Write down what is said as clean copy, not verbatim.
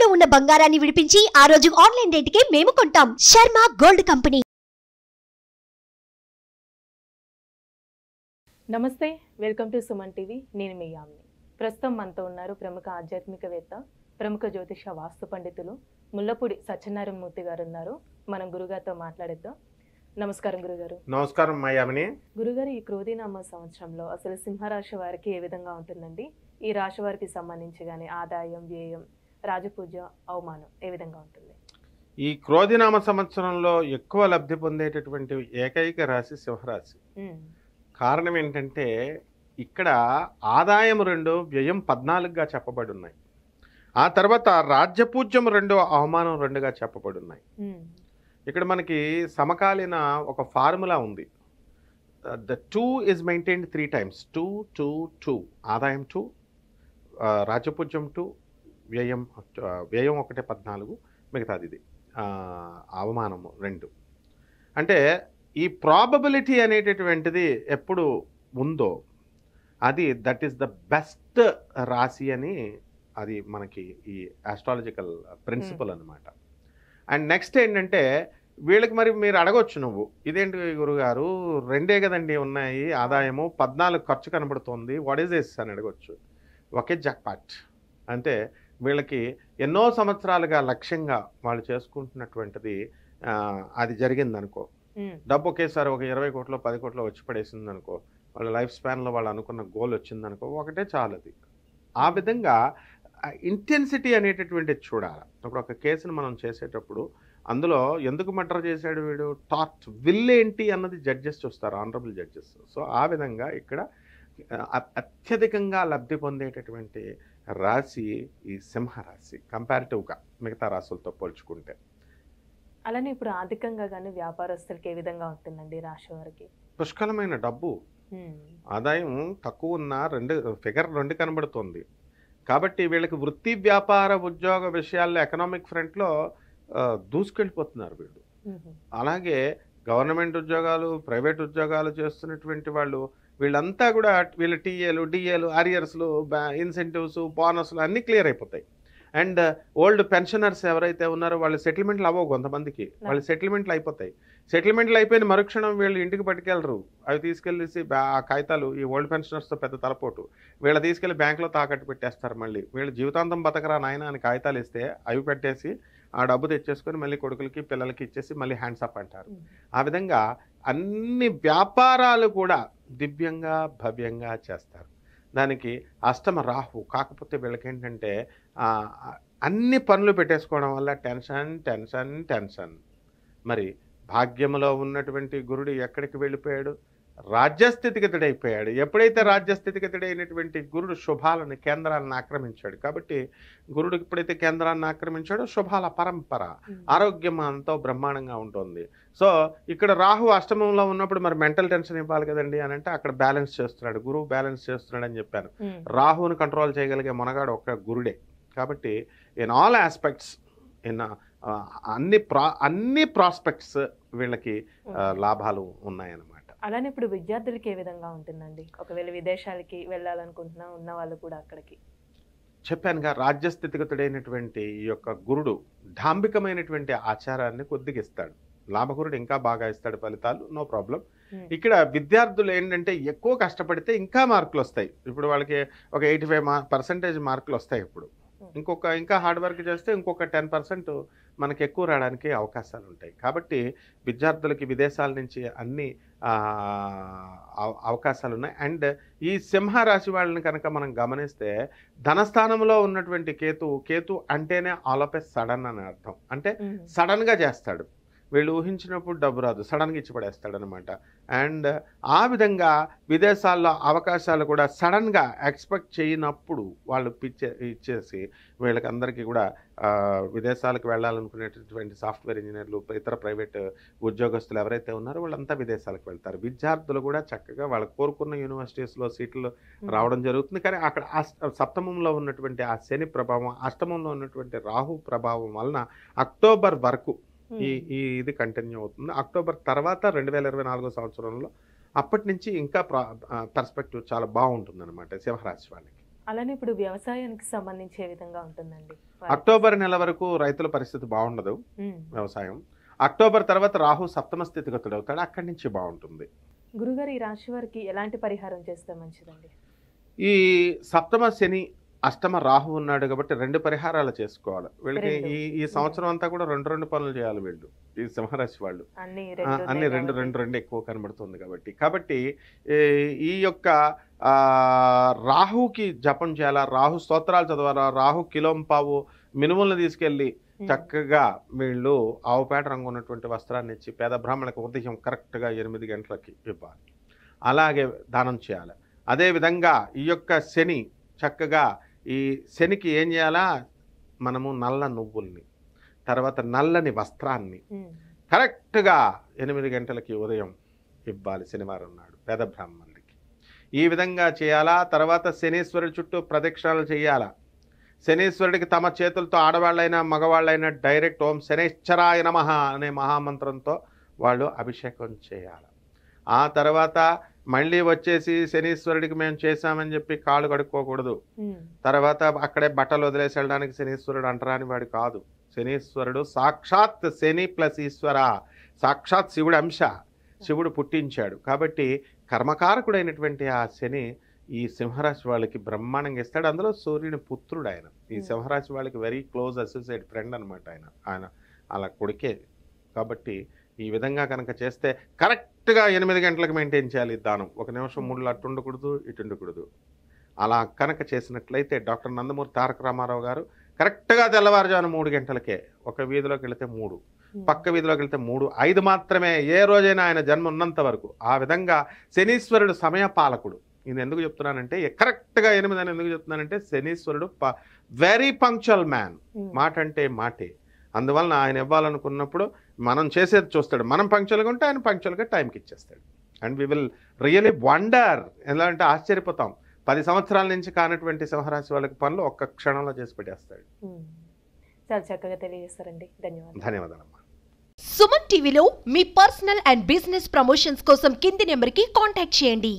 తాకట్టులో ఉన్న బంగారాన్ని విడిపించి ఆ రోజు ఆన్లైన్ రేటుకే మేము కొంటాం. Sharma gold company. నమస్తే, వెల్కమ్ టు సుమన్ టీవీ. నేను మీ యామిని. ప్రస్తుతం మనతో ఉన్నారు ప్రముఖ ఆధ్యాత్మికవేత్త, ప్రముఖ జ్యోతిష వాస్తు పండితులు ముల్లపూడి సత్యనారాయణ మూర్తి గారు ఉన్నారు. మనం గురుగారితో మాట్లాడేద్దాం. నమస్కారం గురుగారు. నమస్కారం యామిని. గురుగారు, ఈ క్రోధినామ సంవత్సరంలో అసలు సింహరాశి వారికి ఏ విధంగా ఉంటుందండి? ఈ రాశి వారికి సంబంధించి కానీ ఆదాయం, వ్యయం, రాజపూజ, అవమానం ఏ విధంగా ఉంటుంది? ఈ క్రోధినామ సంవత్సరంలో ఎక్కువ లబ్ధి పొందేటటువంటి ఏకైక రాశి సింహరాశి. కారణం ఏంటంటే ఇక్కడ ఆదాయం 2, వ్యయం 14గా చెప్పబడి ఉన్నాయి. ఆ తర్వాత రాజ్యపూజ్యం 2, అవమానం 2గా చెప్పబడి ఉన్నాయి. ఇక్కడ మనకి సమకాలీన ఒక ఫార్ములా ఉంది. The 2 is maintained 3 times. 2, 2, 2. ఆదాయం 2, రాజ్యపూజ్యం 2, వ్యయం 1 14, మిగతాది ఇది అవమానము 2. అంటే ఈ ప్రాబబిలిటీ అనేటటువంటిది ఎప్పుడు ఉందో అది దట్ ఈస్ ద బెస్ట్ రాశి అని అది మనకి ఈ ఆస్ట్రాలజికల్ ప్రిన్సిపల్ అనమాట. అండ్ నెక్స్ట్ ఏంటంటే వీళ్ళకి మరి మీరు అడగొచ్చు, నువ్వు ఇదేంటి గురుగారు 2 కదండి ఉన్నాయి, ఆదాయము 14 ఖర్చు కనబడుతోంది, వాట్ ఈస్ దిస్ అని అడగొచ్చు. ఒకే జాక్పాట్. అంటే వీళ్ళకి ఎన్నో సంవత్సరాలుగా లక్ష్యంగా వాళ్ళు చేసుకుంటున్నటువంటిది అది జరిగిందనుకో, డబ్బు ఒకేసారి ఒక 20 కోట్లు 10 కోట్లు వచ్చి పడేసింది అనుకో, వాళ్ళ లైఫ్ స్పాన్లో వాళ్ళు అనుకున్న గోల్ వచ్చిందనుకో, ఒకటే చాలు అది. ఆ విధంగా ఇంటెన్సిటీ అనేటటువంటిది చూడాలి. ఇప్పుడు ఒక కేసును మనం చేసేటప్పుడు అందులో ఎందుకు మర్డర్ చేశాడు వీడు, థాట్, విల్ ఏంటి అన్నది జడ్జెస్ చూస్తారు, ఆనరబుల్ జడ్జెస్. సో ఆ విధంగా ఇక్కడ అత్యధికంగా లబ్ధి పొందేటటువంటి రాశి ఈ సింహరాశి కంపారిటివ్గా మిగతా రాశులతో పోల్చుకుంటే. అలానే ఇప్పుడు ఆర్థికంగా కానీ వ్యాపారస్తులకి ఏ విధంగా ఉంటుందండి రాశి వారికి? పుష్కలమైన డబ్బు, ఆదాయం తక్కువ ఉన్న ఫిగర్ 2 కనబడుతుంది. కాబట్టి వీళ్ళకి వృత్తి, వ్యాపార, ఉద్యోగ విషయాల్లో ఎకనామిక్ ఫ్రంట్లో దూసుకెళ్ళిపోతున్నారు వీళ్ళు. అలాగే గవర్నమెంట్ ఉద్యోగాలు, ప్రైవేట్ ఉద్యోగాలు చేస్తున్నటువంటి వీళ్ళంతా కూడా వీళ్ళ టీఏలు, డిఏలు, ఆరియర్స్లు, ఇన్సెంటివ్స్, బోనస్లు అన్నీ క్లియర్ అయిపోతాయి. అండ్ ఓల్డ్ పెన్షనర్స్ ఎవరైతే ఉన్నారో వాళ్ళు సెటిల్మెంట్లు అవ్వవు, కొంతమందికి వాళ్ళు సెటిల్మెంట్లు అయిపోతాయి. సెటిల్మెంట్లు అయిపోయిన మరుక్షణం వీళ్ళు ఇంటికి పట్టుకెళ్ళరు, అవి తీసుకెళ్ళేసి ఆ కాగితాలు ఈ ఓల్డ్ పెన్షనర్స్తో పెద్ద తలపోటు, వీళ్ళు తీసుకెళ్ళి బ్యాంకులో తాకట్టు పెట్టేస్తారు. మళ్ళీ వీళ్ళు జీవితాంతం బతకరా నాయన అని కాగితాలు ఇస్తే అవి పెట్టేసి ఆ డబ్బు తెచ్చేసుకొని మళ్ళీ కొడుకులకి పిల్లలకి ఇచ్చేసి మళ్ళీ హ్యాండ్స్ అప్ అంటారు. ఆ విధంగా అన్ని వ్యాపారాలు కూడా దివ్యంగా భవ్యంగా చేస్తారు. దానికి అష్టమ రాహు. కాకపోతే వీళ్ళకేంటంటే అన్ని పనులు పెట్టేసుకోవడం వల్ల టెన్షన్ టెన్షన్ టెన్షన్. మరి భాగ్యములో ఉన్నటువంటి గురుడు ఎక్కడికి వెళ్ళిపోయాడు? రాజ్యస్థితిగతుడైపోయాడు. ఎప్పుడైతే రాజ్యస్థితిగతుడైనటువంటి గురుడు శుభాలను, కేంద్రాలను ఆక్రమించాడు. కాబట్టి గురుడు ఎప్పుడైతే కేంద్రాన్ని ఆక్రమించాడో శుభాల పరంపర, ఆరోగ్యం అంతా బ్రహ్మాండంగా ఉంటుంది. సో ఇక్కడ రాహు అష్టమంలో ఉన్నప్పుడు మరి మెంటల్ టెన్షన్ ఇవ్వాలి కదండి అని అంటే అక్కడ బ్యాలెన్స్ చేస్తున్నాడు, గురువు బ్యాలెన్స్ చేస్తున్నాడు అని చెప్పాను. రాహుని కంట్రోల్ చేయగలిగే మనగాడు ఒక్క గురుడే. కాబట్టి ఇన్ ఆల్ ఆస్పెక్ట్స్, ఇన్ అన్ని ప్రాస్పెక్ట్స్ వీళ్ళకి లాభాలు ఉన్నాయన్నమాట. అలానే ఇప్పుడు విద్యార్థులకి ఏ విధంగా ఉంటుందండి? ఒకవేళ విదేశాలకి వెళ్ళాలనుకుంటున్నా ఉన్న వాళ్ళు కూడా అక్కడికి చెప్పానుగా, రాజ్యస్థితిగతుడైనటువంటి ఈ యొక్క గురుడు డాంబికమైనటువంటి ఆచారాన్ని కొద్దిగా ఇస్తాడు. లాభగురుడు ఇంకా బాగా ఇస్తాడు ఫలితాలు, నో ప్రాబ్లం. ఇక్కడ విద్యార్థులు ఏంటంటే ఎక్కువ కష్టపడితే ఇంకా మార్కులు వస్తాయి. ఇప్పుడు వాళ్ళకి ఒక 85% మార్కులు వస్తాయి. ఇప్పుడు ఇంకా హార్డ్ వర్క్ చేస్తే ఇంకొక 10% మనకి ఎక్కువ రావడానికి అవకాశాలు ఉంటాయి. కాబట్టి విద్యార్థులకి విదేశాల నుంచి అన్ని అవకాశాలు ఉన్నాయి. అండ్ ఈ సింహరాశి వాళ్ళని కనుక మనం గమనిస్తే ధనస్థానంలో ఉన్నటువంటి కేతు అంటేనే ఆల్ ఆఫ్ ఎ సడన్ అని అర్థం. అంటే సడన్గా చేస్తాడు. వీళ్ళు ఊహించినప్పుడు డబ్బు రాదు, సడన్గా ఇచ్చి పడేస్తాడు అనమాట. అండ్ ఆ విధంగా విదేశాల్లో అవకాశాలు కూడా సడన్గా ఎక్స్పెక్ట్ చేయనప్పుడు వాళ్ళు ఇచ్చేసి వీళ్ళకి అందరికీ కూడా విదేశాలకు వెళ్ళాలనుకునేటటువంటి సాఫ్ట్వేర్ ఇంజనీర్లు, ఇతర ప్రైవేట్ ఉద్యోగస్తులు ఎవరైతే ఉన్నారో వాళ్ళంతా విదేశాలకు వెళ్తారు. విద్యార్థులు కూడా చక్కగా వాళ్ళకు కోరుకున్న యూనివర్సిటీస్లో సీట్లు రావడం జరుగుతుంది. కానీ అక్కడ సప్తమంలో ఉన్నటువంటి ఆ శని ప్రభావం, అష్టమంలో ఉన్నటువంటి రాహు ప్రభావం వలన అక్టోబర్ వరకు ఇది కంటిన్యూ అవుతుంది. అక్టోబర్ తర్వాత 2024 సంవత్సరంలో అప్పటి నుంచి ఇంకా పర్స్పెక్టివ్ చాలా బాగుంటుంది అనమాట సింహరాశి వాళ్ళకి. అలానే ఇప్పుడు వ్యవసాయానికి సంబంధించి ఏ విధంగా ఉంటుందండి? అక్టోబర్ నెల వరకు రైతుల పరిస్థితి బాగుండదు వ్యవసాయం. అక్టోబర్ తర్వాత రాహు సప్తమ స్థితిగతుడు అవుతాడు, అక్కడి నుంచి బాగుంటుంది. గురుగారు, ఈ రాశి వారికి ఎలాంటి పరిహారం చేస్తే మంచిదండి? ఈ సప్తమ శని అష్టమ రాహు ఉన్నాడు కాబట్టి 2 పరిహారాలు చేసుకోవాలి వీళ్ళకి. ఈ సంవత్సరం అంతా కూడా 2 పనులు చేయాలి వీళ్ళు, ఈ సింహరాశి వాళ్ళు. అన్ని రెండు ఎక్కువ కనబడుతుంది కాబట్టి ఈ యొక్క రాహుకి జపం చేయాలా, రాహు స్తోత్రాలు చదవాలా, రాహు కిలోంపావు మినుములను తీసుకెళ్ళి చక్కగా వీళ్ళు ఆవుపేట రంగు ఉన్నటువంటి వస్త్రాన్ని ఇచ్చి పేద బ్రాహ్మణులకు ఉదయం కరెక్ట్గా 8 గంటలకి ఇవ్వాలి. అలాగే దానం చేయాలి. అదేవిధంగా ఈ యొక్క శని చక్కగా ఈ శనికి ఏం చేయాలా, మనము నల్ల నువ్వుల్ని, తర్వాత నల్లని వస్త్రాన్ని కరెక్ట్గా 8 గంటలకి ఉదయం ఇవ్వాలి శనివారం నాడు పేద బ్రాహ్మణులకి. ఈ విధంగా చేయాలా. తర్వాత శనీశ్వరుడి చుట్టూ ప్రదక్షిణాలు చేయాలా. శనీశ్వరుడికి తమ చేతులతో ఆడవాళ్ళైనా మగవాళ్ళైనా డైరెక్ట్ ఓం శనైశ్చరాయ నమః అనే మహామంత్రంతో వాళ్ళు అభిషేకం చేయాలి. ఆ తర్వాత మళ్ళీ వచ్చేసి శనీశ్వరుడికి మేము చేశామని చెప్పి కాళ్ళు కడుక్కోకూడదు. తర్వాత అక్కడే బట్టలు వదిలేసి వెళ్ళడానికి శనీశ్వరుడు అంటరాని వాడు కాదు. శనీశ్వరుడు సాక్షాత్ శని ప్లస్ ఈశ్వర, సాక్షాత్ శివుడు అంశ, శివుడు పుట్టించాడు కాబట్టి కర్మకారకుడైనటువంటి ఆ శని ఈ సింహరాశి వాళ్ళకి బ్రహ్మాండంగా ఇస్తాడు. అందులో సూర్యుని పుత్రుడు ఆయన. ఈ సింహరాశి వాళ్ళకి వెరీ క్లోజ్ అసోసియేట్ ఫ్రెండ్ అనమాట ఆయన అలా కొడుకే. కాబట్టి ఈ విధంగా కనుక చేస్తే కరెక్ట్గా 8 గంటలకు మెయింటైన్ చేయాలి దానం. 1 నిమిషం 3 అటు ఉండకూడదు, ఇటు ఉండకూడదు. అలా కనుక చేసినట్లయితే డాక్టర్ నందమూరి తారక రామారావు గారు కరెక్ట్గా తెల్లవారుజాను 3 గంటలకే ఒక వీధిలోకి వెళితే 3, పక్క వీధిలోకి వెళ్తే 3, 5 మాత్రమే ఏ రోజైనా ఆయన జన్మ ఉన్నంత వరకు. ఆ విధంగా శనీశ్వరుడు సమయపాలకుడు. నేను ఎందుకు చెప్తున్నానంటే కరెక్ట్గా 8 అని ఎందుకు చెప్తున్నానంటే శనీశ్వరుడు వెరీ పంక్చువల్ మ్యాన్, మాట అంటే మాటే. అందువలన ఆయన ఇవ్వాలనుకున్నప్పుడు మనం చేసేది చూస్తాడు. మనం పంక్చువల్గా ఉంటే ఆయన పంక్చువల్గా టైంకి ఇచ్చేస్తాడు. And we will really wonder, ఎలా అంటే ఆశ్చర్యపోతాం. 10 సంవత్సరాల నుంచి కానటువంటి సింహరాశి వాళ్ళకి పనులు ఒక్క క్షణంలో చేసి పెట్టేస్తాడు. చాలా చక్కగా తెలియజేస్తారండి. ధన్యవాదాలమ్మా. సుమన్ టీవీలో మీ పర్సనల్ అండ్ బిజినెస్ ప్రమోషన్స్ కోసం కింది నెంబర్కి కాంటాక్ట్ చేయండి.